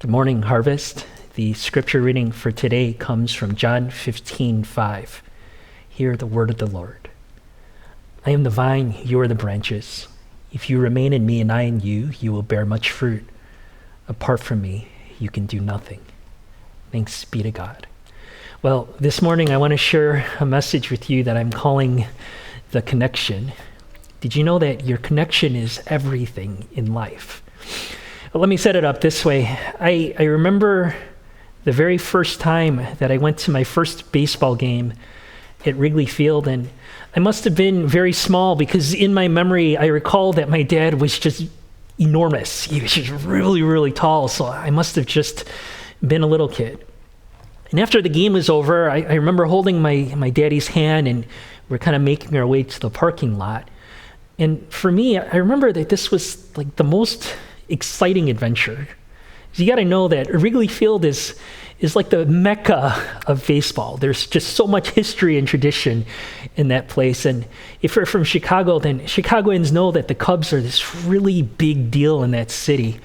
Good morning, Harvest. The scripture reading for today comes from John 15:5. Hear the word of the Lord. I am the vine, you are the branches. If you remain in me and I in you, you will bear much fruit. Apart from me, you can do nothing. Thanks be to God. Well, this morning I want to share a message with you that I'm calling The Connection. Did you know that your connection is everything in life? Well, let me set it up this way. I remember the very first time that I went to my first baseball game at Wrigley Field, and I must have been very small because in my memory, I recall that my dad was just enormous. He was just really, really tall, so I must have just been a little kid. And after the game was over, I remember holding my daddy's hand, and we're kind of making our way to the parking lot. And for me, I remember that this was like the most exciting adventure. So you got to know that Wrigley Field is like the mecca of baseball. There's just so much history and tradition in that place. And if you're from Chicago, then Chicagoans know that the Cubs are this really big deal in that city.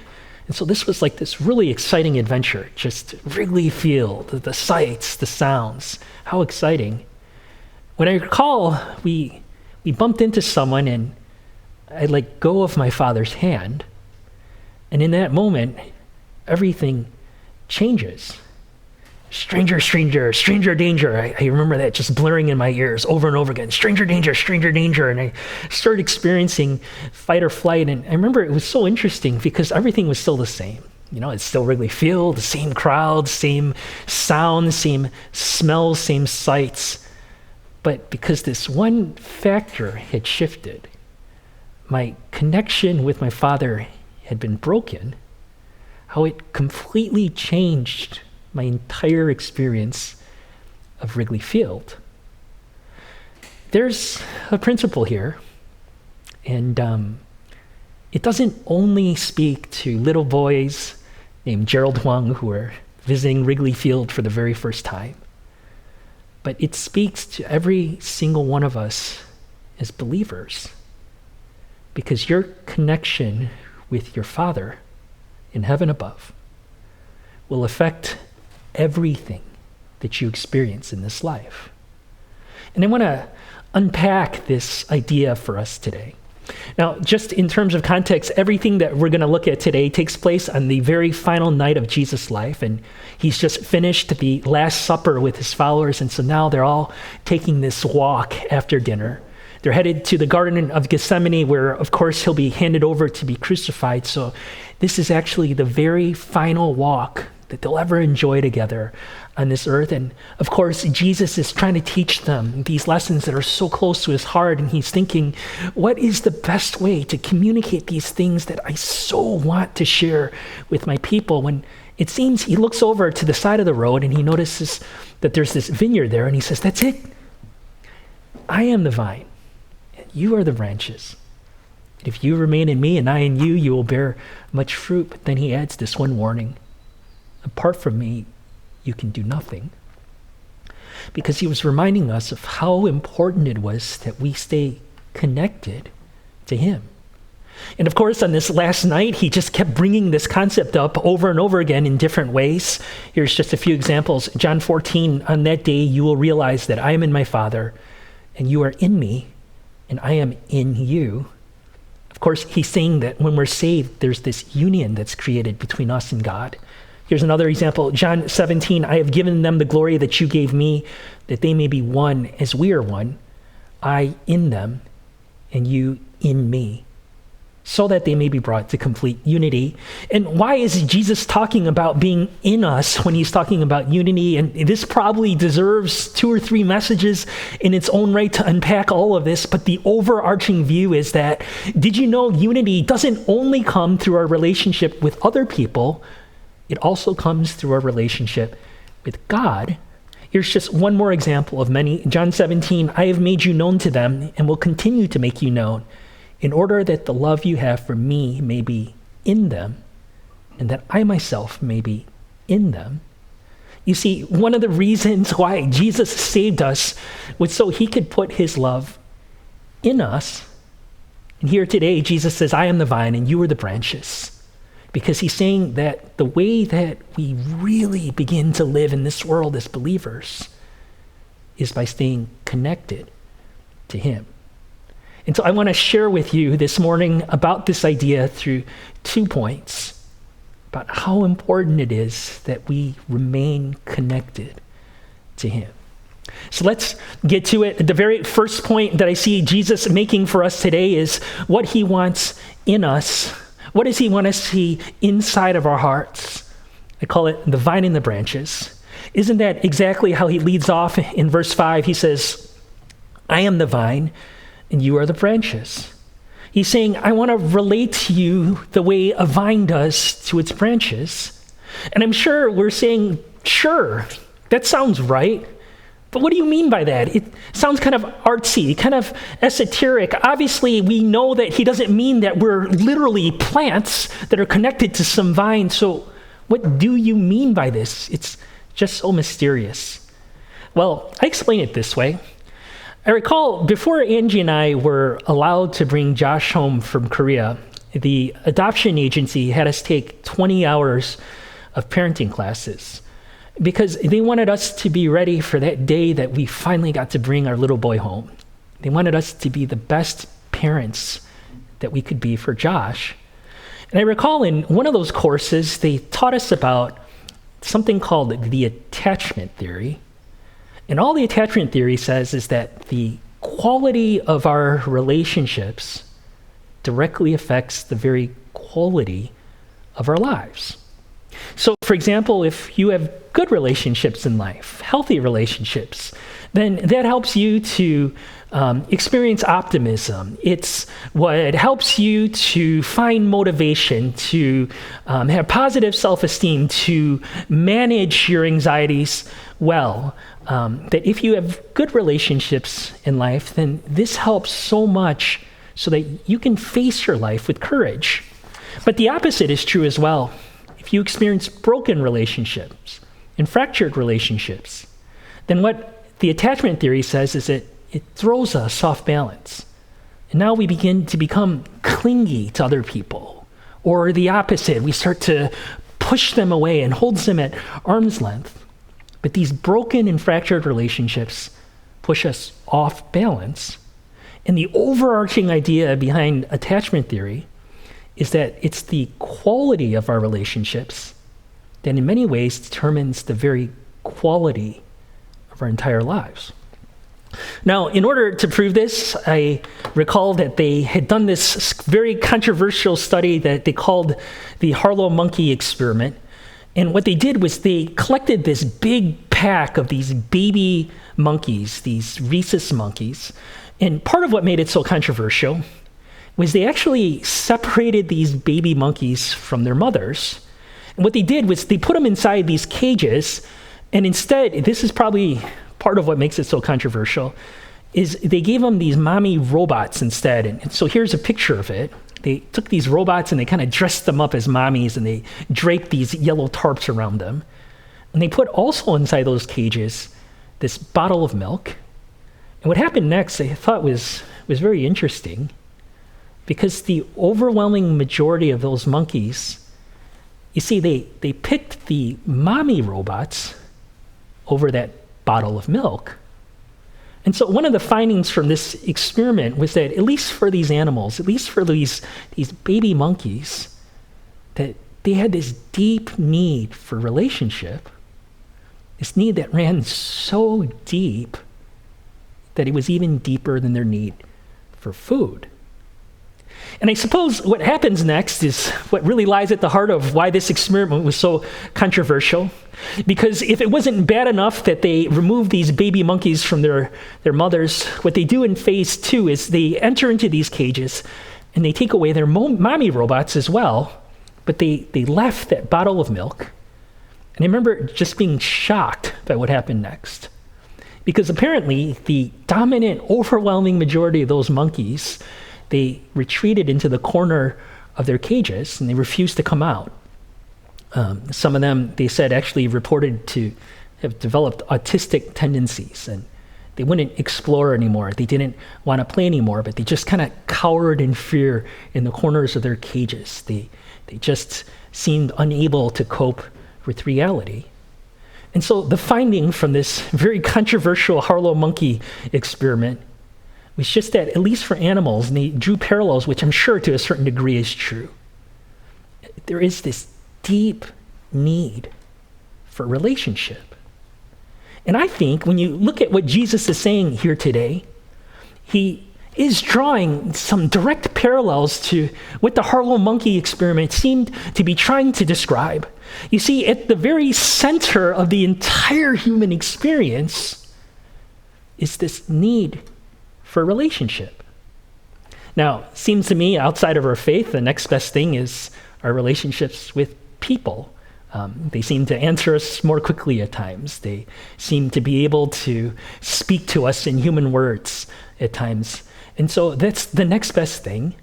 And so this was like this really exciting adventure. Just Wrigley Field, the sights, the sounds. How exciting. When I recall, we bumped into someone and I let go of my father's hand. And in that moment, everything changes. Stranger, stranger, stranger danger. I remember that just blaring in my ears over and over again. Stranger danger, stranger danger. And I started experiencing fight or flight. And I remember it was so interesting because everything was still the same. You know, it's still Wrigley Field, the same crowd, same sounds, same smells, same sights. But because this one factor had shifted, my connection with my father had been broken, how it completely changed my entire experience of Wrigley Field. There's a principle here, and it doesn't only speak to little boys named Gerald, Huang who are visiting Wrigley Field for the very first time, but it speaks to every single one of us as believers, because your connection with your Father in heaven above will affect everything that you experience in this life. And I want to unpack this idea for us today. Now, just in terms of context, everything that we're going to look at today takes place on the very final night of Jesus' life, and he's just finished the Last Supper with his followers, and so now they're all taking this walk after dinner. They're headed to the Garden of Gethsemane, where, of course, he'll be handed over to be crucified. So this is actually the very final walk that they'll ever enjoy together on this earth. And, of course, Jesus is trying to teach them these lessons that are so close to his heart. And he's thinking, what is the best way to communicate these things that I so want to share with my people? When it seems he looks over to the side of the road and he notices that there's this vineyard there. And he says, that's it. I am the vine. You are the branches. If you remain in me and I in you, you will bear much fruit. But then he adds this one warning. Apart from me, you can do nothing. Because he was reminding us of how important it was that we stay connected to him. And of course, on this last night, he just kept bringing this concept up over and over again in different ways. Here's just a few examples. John 14, on that day, you will realize that I am in my Father, and you are in me, and I am in you. Of course, he's saying that when we're saved, there's this union that's created between us and God. Here's another example. John 17, I have given them the glory that you gave me, that they may be one as we are one, I in them, and you in me, so that they may be brought to complete unity. And why is Jesus talking about being in us when he's talking about unity? And this probably deserves 2 or 3 messages in its own right to unpack all of this, but the overarching view is that, did you know unity doesn't only come through our relationship with other people, it also comes through our relationship with God. Here's just one more example of many. John 17, I have made you known to them and will continue to make you known, in order that the love you have for me may be in them, and that I myself may be in them. You see, one of the reasons why Jesus saved us was so he could put his love in us. And here today, Jesus says, I am the vine and you are the branches. because he's saying that the way that we really begin to live in this world as believers is by staying connected to him. And so I want to share with you this morning about this idea through 2 points about how important it is that we remain connected to him. So let's get to it. The very first point that I see Jesus making for us today is what he wants in us. What does he want to see inside of our hearts? I call it the vine and the branches. Isn't that exactly how he leads off in verse 5? He says, I am the vine and you are the branches. He's saying, I want to relate to you the way a vine does to its branches. And I'm sure we're saying, sure, that sounds right. But what do you mean by that? It sounds kind of artsy, kind of esoteric. Obviously, we know that he doesn't mean that we're literally plants that are connected to some vine. So what do you mean by this? It's just so mysterious. Well, I explain it this way. I recall before Angie and I were allowed to bring Josh home from Korea, the adoption agency had us take 20 hours of parenting classes because they wanted us to be ready for that day that we finally got to bring our little boy home. They wanted us to be the best parents that we could be for Josh. And I recall in one of those courses, they taught us about something called the attachment theory. And all the attachment theory says is that the quality of our relationships directly affects the very quality of our lives. So, for example, if you have good relationships in life, healthy relationships, then that helps you to experience optimism. It's what helps you to find motivation, to have positive self-esteem, to manage your anxieties well. That if you have good relationships in life, then this helps so much so that you can face your life with courage. But the opposite is true as well. If you experience broken relationships and fractured relationships, then what the attachment theory says is that it throws us off balance. And now we begin to become clingy to other people. Or the opposite, we start to push them away and hold them at arm's length. But these broken and fractured relationships push us off balance. And the overarching idea behind attachment theory is that it's the quality of our relationships that in many ways determines the very quality of our entire lives. Now, in order to prove this, I recall that they had done this very controversial study that they called the Harlow monkey experiment. And what they did was they collected this big pack of these baby monkeys, these rhesus monkeys. And part of what made it so controversial was they actually separated these baby monkeys from their mothers. And what they did was they put them inside these cages, and instead, this is probably part of what makes it so controversial, is they gave them these mommy robots instead. And so here's a picture of it. They took these robots and they kind of dressed them up as mommies, and they draped these yellow tarps around them. And they put also inside those cages this bottle of milk. And what happened next, I thought was very interesting, because the overwhelming majority of those monkeys, you see, they picked the mommy robots over that bottle of milk. And so one of the findings from this experiment was that at least for these animals, at least for these baby monkeys, that they had this deep need for relationship, this need that ran so deep that it was even deeper than their need for food. And I suppose what happens next is what really lies at the heart of why this experiment was so controversial. Because if it wasn't bad enough that they removed these baby monkeys from their mothers, what they do in phase 2 is they enter into these cages and they take away their mommy robots as well, but they left that bottle of milk. And I remember just being shocked by what happened next. Because apparently the dominant, overwhelming majority of those monkeys, they retreated into the corner of their cages and they refused to come out. Some of them, they said, actually reported to have developed autistic tendencies, and They wouldn't explore anymore. They didn't want to play anymore, but they just kind of cowered in fear in the corners of their cages. They just seemed unable to cope with reality. And so the finding from this very controversial Harlow monkey experiment was just that, at least for animals, and they drew parallels, which I'm sure to a certain degree is true, there is this deep need for relationship. And I think when you look at what Jesus is saying here today, he is drawing some direct parallels to what the Harlow monkey experiment seemed to be trying to describe. You see, at the very center of the entire human experience is this need for relationship. Now, it seems to me, outside of our faith, the next best thing is our relationships with people. They seem to answer us more quickly at times. They seem to be able to speak to us in human words at times. And so that's the next best thing.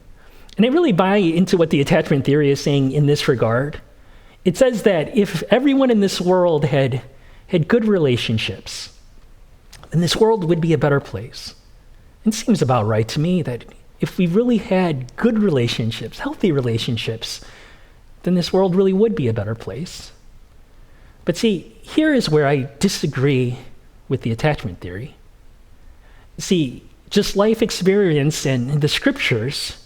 And I really buy into what the attachment theory is saying in this regard. It says that if everyone in this world had good relationships, then this world would be a better place. It seems about right to me that if we really had good relationships, healthy relationships, then this world really would be a better place. But see, here is where I disagree with the attachment theory. See, just life experience and the scriptures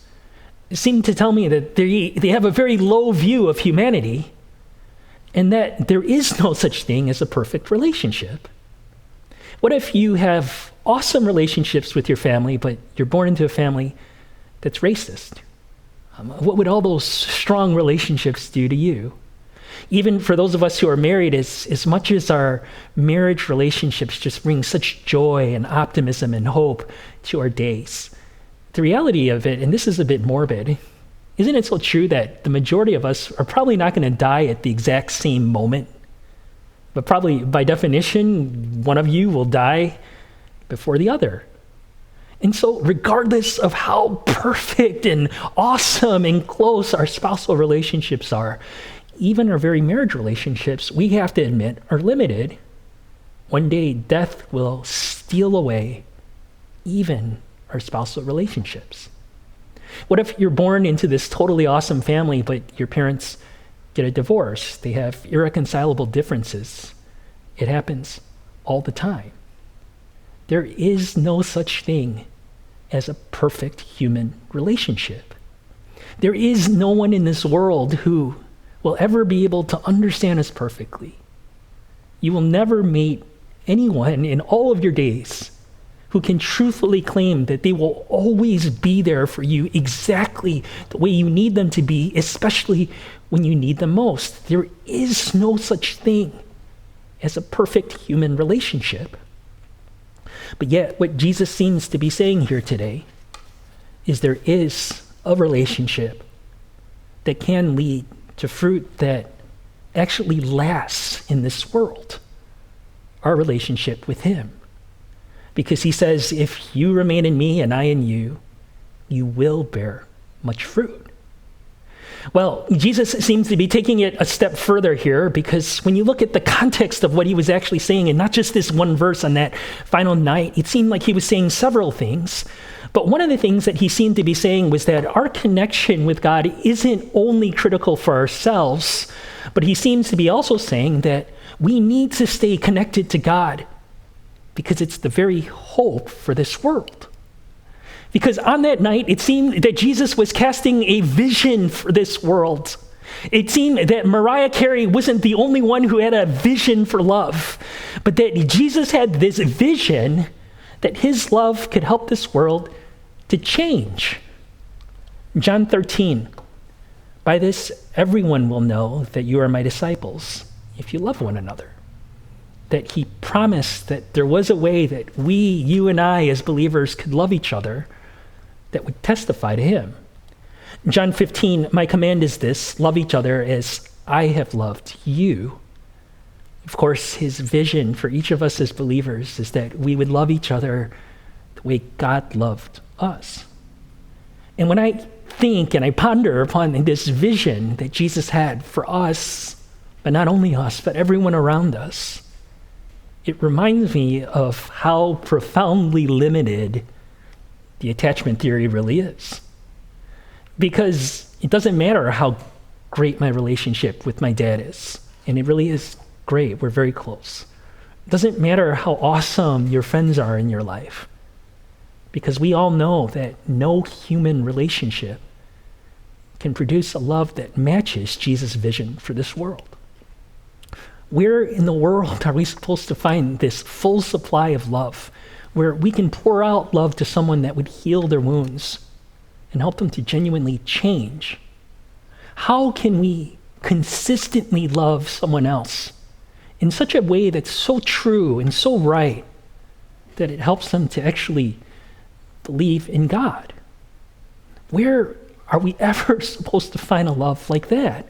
seem to tell me that they have a very low view of humanity and that there is no such thing as a perfect relationship. What if you have awesome relationships with your family, but you're born into a family that's racist? What would all those strong relationships do to you? Even for those of us who are married, as much as our marriage relationships just bring such joy and optimism and hope to our days, the reality of it, and this is a bit morbid, isn't it so true that the majority of us are probably not going to die at the exact same moment? But probably by definition, one of you will die before the other. And so regardless of how perfect and awesome and close our spousal relationships are, even our very marriage relationships, we have to admit, are limited. One day, death will steal away even our spousal relationships. What if you're born into this totally awesome family, but your parents get a divorce? They have irreconcilable differences. It happens all the time. There is no such thing as a perfect human relationship. There is no one in this world who will ever be able to understand us perfectly. You will never meet anyone in all of your days who can truthfully claim that they will always be there for you exactly the way you need them to be, especially when you need them most. There is no such thing as a perfect human relationship. But yet, what Jesus seems to be saying here today is there is a relationship that can lead to fruit that actually lasts in this world, our relationship with him. Because he says, if you remain in me and I in you, you will bear much fruit. Well, Jesus seems to be taking it a step further here, because when you look at the context of what he was actually saying, and not just this one verse on that final night, it seemed like he was saying several things. But one of the things that he seemed to be saying was that our connection with God isn't only critical for ourselves, but he seems to be also saying that we need to stay connected to God because it's the very hope for this world. Because on that night, it seemed that Jesus was casting a vision for this world. It seemed that Mariah Carey wasn't the only one who had a vision for love, but that Jesus had this vision that his love could help this world to change. John 13, by this everyone will know that you are my disciples if you love one another. That he promised that there was a way that we, you and I as believers, could love each other that would testify to him. John 15, my command is this: love each other as I have loved you. Of course, his vision for each of us as believers is that we would love each other the way God loved us. And when I think and I ponder upon this vision that Jesus had for us, but not only us, but everyone around us, it reminds me of how profoundly limited the attachment theory really is. Because it doesn't matter how great my relationship with my dad is, and it really is great, we're very close. It doesn't matter how awesome your friends are in your life, because we all know that no human relationship can produce a love that matches Jesus' vision for this world. Where in the world are we supposed to find this full supply of love where we can pour out love to someone that would heal their wounds and help them to genuinely change? How can we consistently love someone else in such a way that's so true and so right that it helps them to actually believe in God? Where are we ever supposed to find a love like that?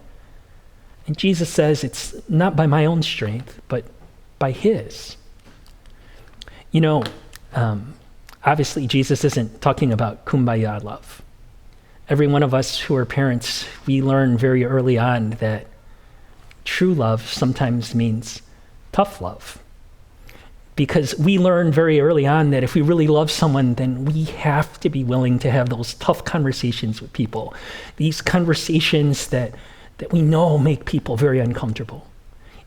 And Jesus says it's not by my own strength, but by his. You know, obviously Jesus isn't talking about kumbaya love. Every one of us who are parents, we learn very early on that true love sometimes means tough love. Because we learn very early on that if we really love someone, then we have to be willing to have those tough conversations with people. These conversations that we know make people very uncomfortable.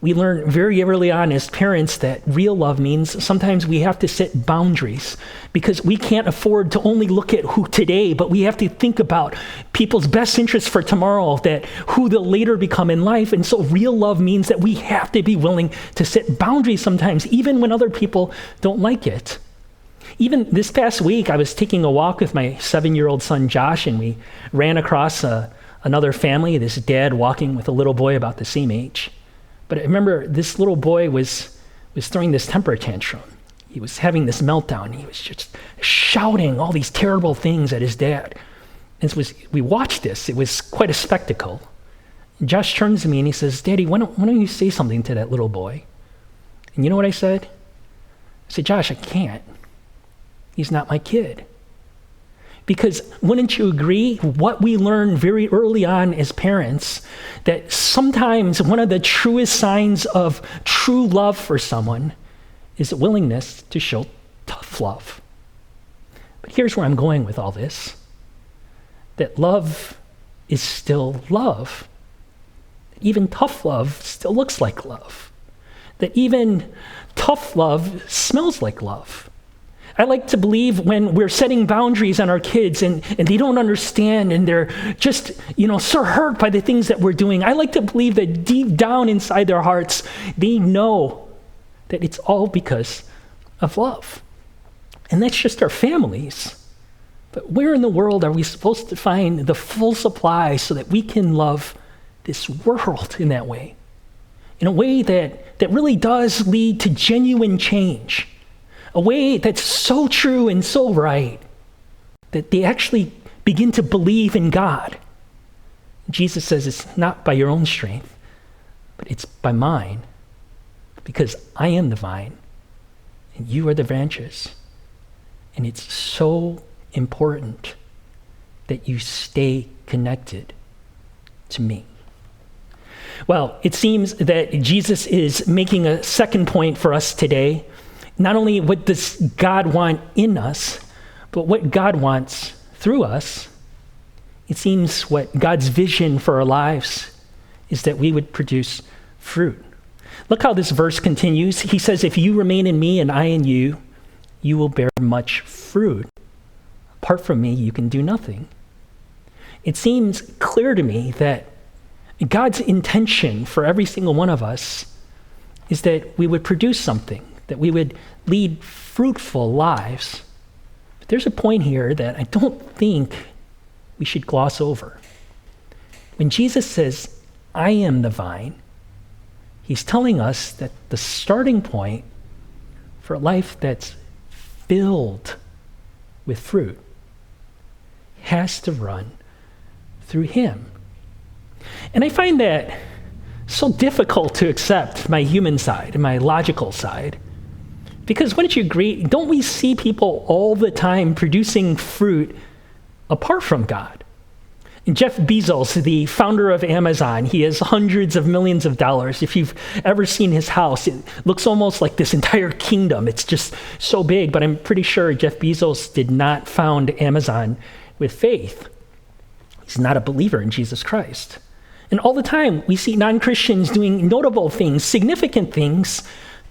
We learn very early on as parents that real love means sometimes we have to set boundaries because we can't afford to only look at who today, but we have to think about people's best interests for tomorrow, that who they'll later become in life. And so real love means that we have to be willing to set boundaries sometimes, even when other people don't like it. Even this past week, I was taking a walk with my 7-year-old son, Josh, and we ran across another family, this dad walking with a little boy about the same age. But I remember this little boy was throwing this temper tantrum. He was having this meltdown. He was just shouting all these terrible things at his dad. And we watched this. It was quite a spectacle. Josh turns to me and he says, "Daddy, why don't you say something to that little boy?" And you know what I said? I said, "Josh, I can't. He's not my kid." Because wouldn't you agree, what we learn very early on as parents, that sometimes one of the truest signs of true love for someone is a willingness to show tough love. But here's where I'm going with all this, that love is still love. Even tough love still looks like love. That even tough love smells like love. I like to believe when we're setting boundaries on our kids and they don't understand and they're just, so hurt by the things that we're doing, I like to believe that deep down inside their hearts, they know that it's all because of love. And that's just our families. But where in the world are we supposed to find the full supply so that we can love this world in that way? In a way that really does lead to genuine change. A way that's so true and so right that they actually begin to believe in God. Jesus says it's not by your own strength, but it's by mine, because I am the vine and you are the branches. And it's so important that you stay connected to me. Well, it seems that Jesus is making a second point for us today. Not only what does God want in us, but what God wants through us. It seems what God's vision for our lives is that we would produce fruit. Look how this verse continues. He says, "If you remain in me and I in you, you will bear much fruit. Apart from me, you can do nothing." It seems clear to me that God's intention for every single one of us is that we would produce something, that we would lead fruitful lives. But there's a point here that I don't think we should gloss over. When Jesus says, "I am the vine," he's telling us that the starting point for a life that's filled with fruit has to run through him. And I find that so difficult to accept, my human side and my logical side. Because wouldn't you agree, don't we see people all the time producing fruit apart from God? And Jeff Bezos, the founder of Amazon, he has hundreds of millions of dollars. If you've ever seen his house, it looks almost like this entire kingdom. It's just so big, but I'm pretty sure Jeff Bezos did not found Amazon with faith. He's not a believer in Jesus Christ. And all the time, we see non-Christians doing notable things, significant things,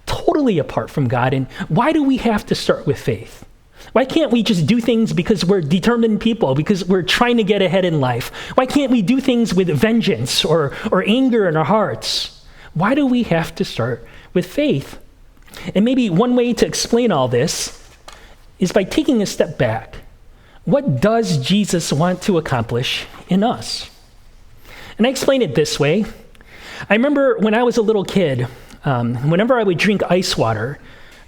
totally apart from God. And why do we have to start with faith? Why can't we just do things because we're determined people, because we're trying to get ahead in life? Why can't we do things with vengeance or anger in our hearts? Why do we have to start with faith? And maybe one way to explain all this is by taking a step back. What does Jesus want to accomplish in us? And I explain it this way. I remember when I was a little kid, whenever I would drink ice water,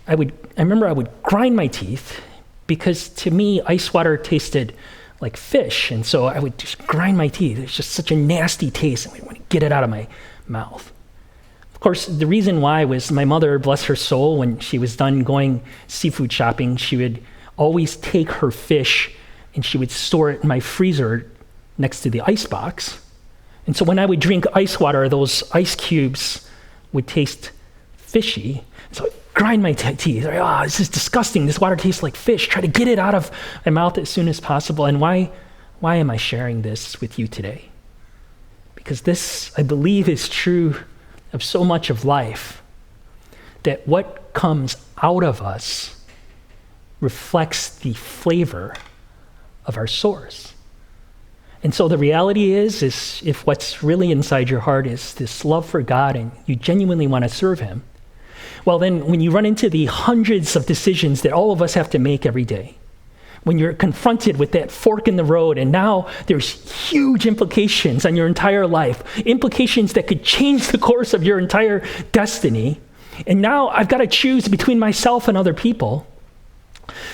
I remember I would grind my teeth, because to me, ice water tasted like fish. And so I would just grind my teeth. It's just such a nasty taste. And I want to get it out of my mouth. Of course, the reason why was my mother, bless her soul, when she was done going seafood shopping, she would always take her fish and she would store it in my freezer next to the ice box. And so when I would drink ice water, those ice cubes would taste fishy. So grind my teeth. Oh, this is disgusting. This water tastes like fish. Try to get it out of my mouth as soon as possible. And why am I sharing this with you today? Because this, I believe, is true of so much of life, that what comes out of us reflects the flavor of our source. And so the reality is if what's really inside your heart is this love for God and you genuinely want to serve him, well, then when you run into the hundreds of decisions that all of us have to make every day, when you're confronted with that fork in the road, and now there's huge implications on your entire life, implications that could change the course of your entire destiny, and now I've got to choose between myself and other people,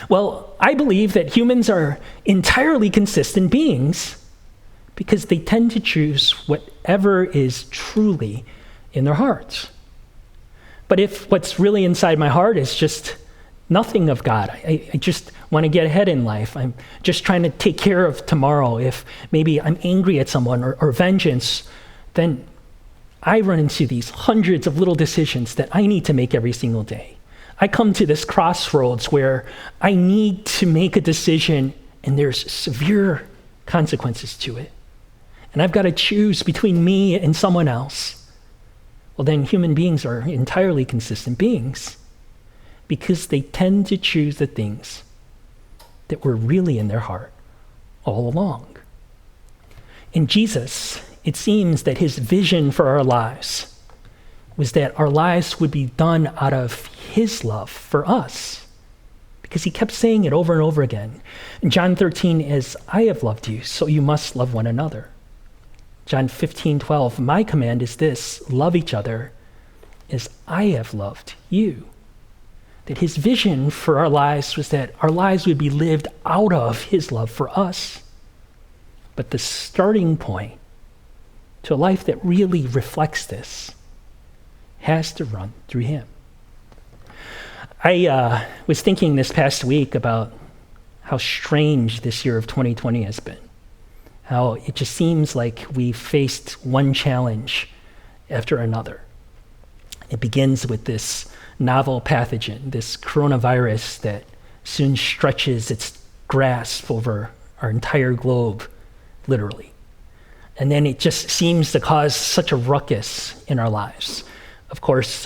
well, I believe that humans are entirely consistent beings because they tend to choose whatever is truly in their hearts. But if what's really inside my heart is just nothing of God, I just want to get ahead in life, I'm just trying to take care of tomorrow, if maybe I'm angry at someone or vengeance, then I run into these hundreds of little decisions that I need to make every single day. I come to this crossroads where I need to make a decision and there's severe consequences to it. And I've got to choose between me and someone else. Well, then human beings are entirely consistent beings because they tend to choose the things that were really in their heart all along. In Jesus, it seems that his vision for our lives was that our lives would be done out of his love for us, because he kept saying it over and over again. In John 13 is, I have loved you, so you must love one another. John 15:12, my command is this, love each other as I have loved you. That his vision for our lives was that our lives would be lived out of his love for us. But the starting point to a life that really reflects this has to run through him. I was thinking this past week about how strange this year of 2020 has been. How it just seems like we faced one challenge after another. It begins with this novel pathogen, this coronavirus that soon stretches its grasp over our entire globe, literally. And then it just seems to cause such a ruckus in our lives. Of course,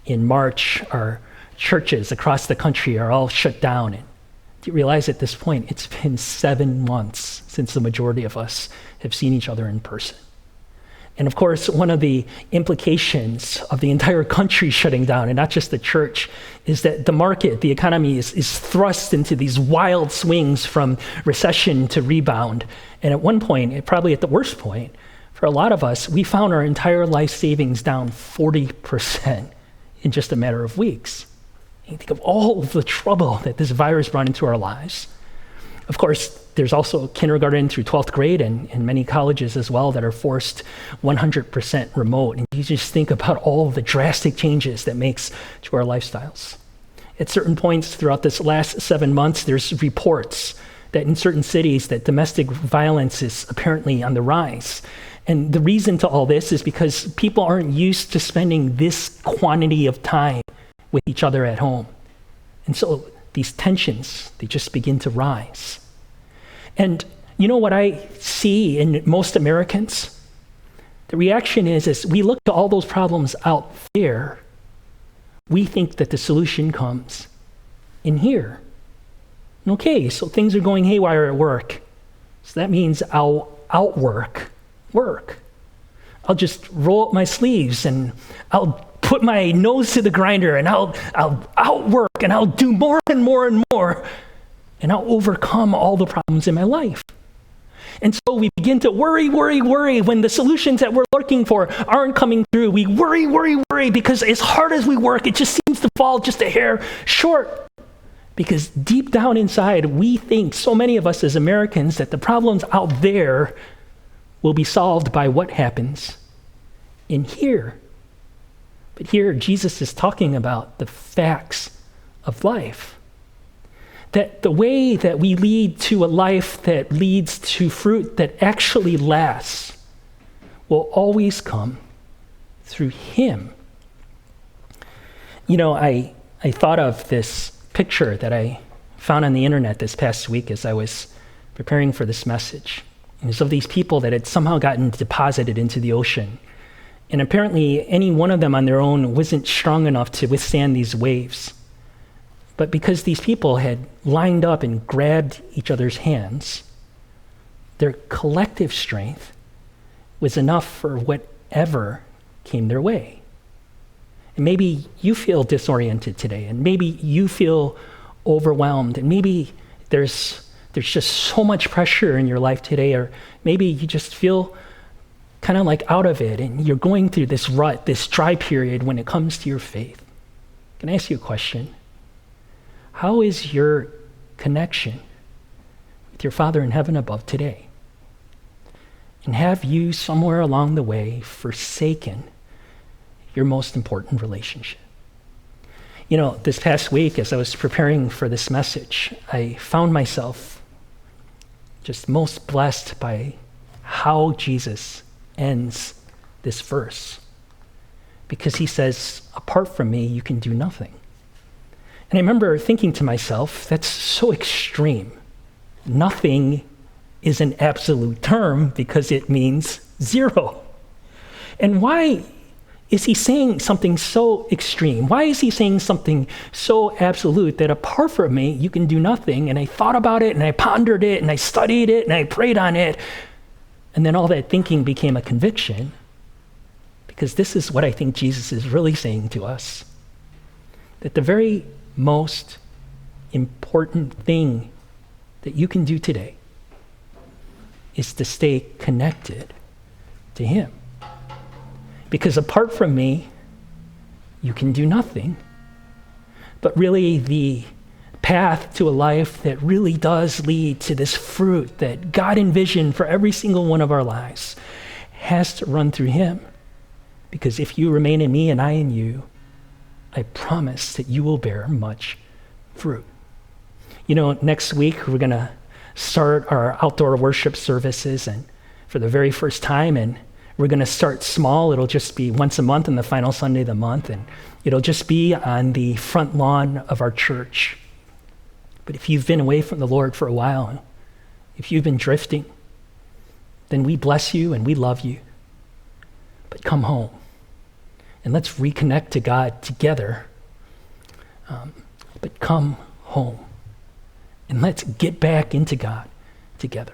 in March, our churches across the country are all shut down. And do you realize at this point, it's been 7 months since the majority of us have seen each other in person. And of course, one of the implications of the entire country shutting down, and not just the church, is that the market, the economy is thrust into these wild swings from recession to rebound. And at one point, probably at the worst point, for a lot of us, we found our entire life savings down 40% in just a matter of weeks. You think of all of the trouble that this virus brought into our lives. Of course, there's also kindergarten through 12th grade and many colleges as well that are forced 100% remote. And you just think about all of the drastic changes that makes to our lifestyles. At certain points throughout this last 7 months, there's reports that in certain cities that domestic violence is apparently on the rise. And the reason to all this is because people aren't used to spending this quantity of time with each other at home. And so these tensions, they just begin to rise. And you know what I see in most Americans? The reaction is we look to all those problems out there, we think that the solution comes in here. Okay, so things are going haywire at work. So that means I'll outwork work. I'll just roll up my sleeves and I'll put my nose to the grinder and I'll outwork and I'll do more and more and more and I'll overcome all the problems in my life. And so we begin to worry when the solutions that we're looking for aren't coming through. We worry because as hard as we work, it just seems to fall just a hair short. Because deep down inside, we think, so many of us as Americans, that the problems out there will be solved by what happens in here. But here, Jesus is talking about the facts of life. That the way that we lead to a life that leads to fruit that actually lasts will always come through Him. You know, I thought of this picture that I found on the internet this past week as I was preparing for this message. It was of these people that had somehow gotten deposited into the ocean. And apparently any one of them on their own wasn't strong enough to withstand these waves. But because these people had lined up and grabbed each other's hands, their collective strength was enough for whatever came their way. And maybe you feel disoriented today, and maybe you feel overwhelmed, and maybe there's just so much pressure in your life today, or maybe you just feel kind of like out of it, and you're going through this rut, this dry period when it comes to your faith. Can I ask you a question? How is your connection with your Father in heaven above today? And have you somewhere along the way forsaken your most important relationship? You know, this past week, as I was preparing for this message, I found myself just most blessed by how Jesus ends this verse. Because he says, apart from me, you can do nothing. And I remember thinking to myself, that's so extreme. Nothing is an absolute term because it means zero. And why is he saying something so extreme? Why is he saying something so absolute that apart from me, you can do nothing? And I thought about it, and I pondered it, and I studied it, and I prayed on it. And then all that thinking became a conviction, because this is what I think Jesus is really saying to us. That the very most important thing that you can do today is to stay connected to Him. Because apart from me, you can do nothing. But really, the path to a life that really does lead to this fruit that God envisioned for every single one of our lives has to run through Him. Because if you remain in me and I in you, I promise that you will bear much fruit. You know, next week we're going to start our outdoor worship services, and for the very first time, and we're going to start small. It'll just be once a month on the final Sunday of the month, and it'll just be on the front lawn of our church. But if you've been away from the Lord for a while, if you've been drifting, then we bless you and we love you. But come home and let's reconnect to God together. But come home and let's get back into God together.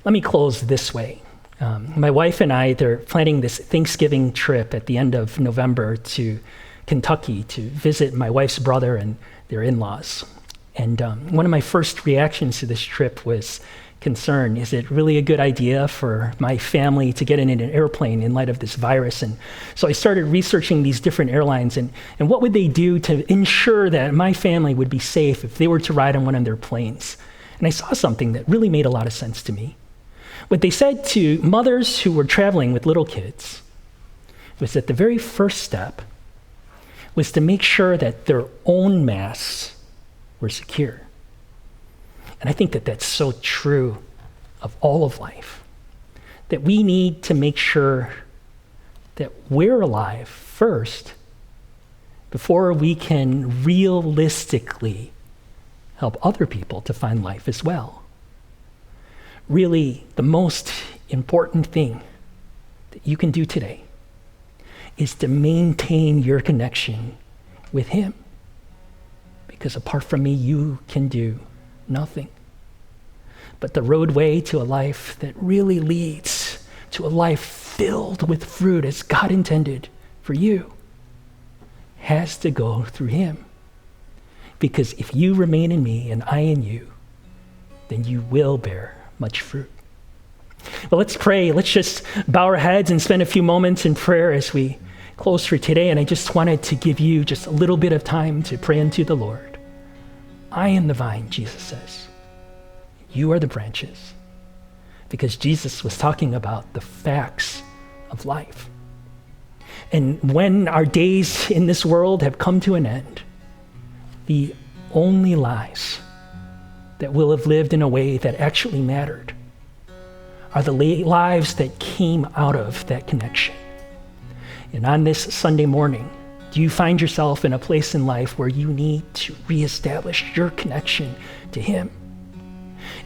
Let me close this way. My wife and I, they're planning this Thanksgiving trip at the end of November to Kentucky to visit my wife's brother and their in-laws. And one of my first reactions to this trip was concern. Is it really a good idea for my family to get in an airplane in light of this virus? And so I started researching these different airlines and what would they do to ensure that my family would be safe if they were to ride on one of their planes. And I saw something that really made a lot of sense to me. What they said to mothers who were traveling with little kids was that the very first step was to make sure that their own masks were secure. And I think that that's so true of all of life, that we need to make sure that we're alive first before we can realistically help other people to find life as well. Really, the most important thing that you can do today is to maintain your connection with him. Because apart from me, you can do nothing. But the roadway to a life that really leads to a life filled with fruit as God intended for you has to go through him. Because if you remain in me and I in you, then you will bear much fruit. Well, let's pray. Let's just bow our heads and spend a few moments in prayer as we close for today. And I just wanted to give you just a little bit of time to pray unto the Lord. I am the vine, Jesus says. You are the branches. Because Jesus was talking about the facts of life. And when our days in this world have come to an end, the only lives that will have lived in a way that actually mattered are the lives that came out of that connection. And on this Sunday morning, do you find yourself in a place in life where you need to reestablish your connection to him?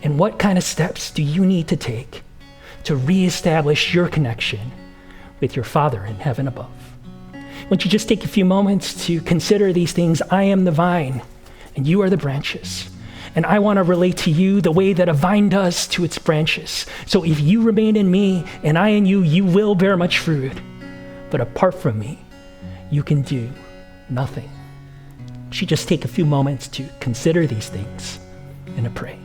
And what kind of steps do you need to take to reestablish your connection with your Father in heaven above? Won't you just take a few moments to consider these things? I am the vine, and you are the branches. And I want to relate to you the way that a vine does to its branches. So if you remain in me and I in you, you will bear much fruit. But apart from me, you can do nothing. You should just take a few moments to consider these things and to pray.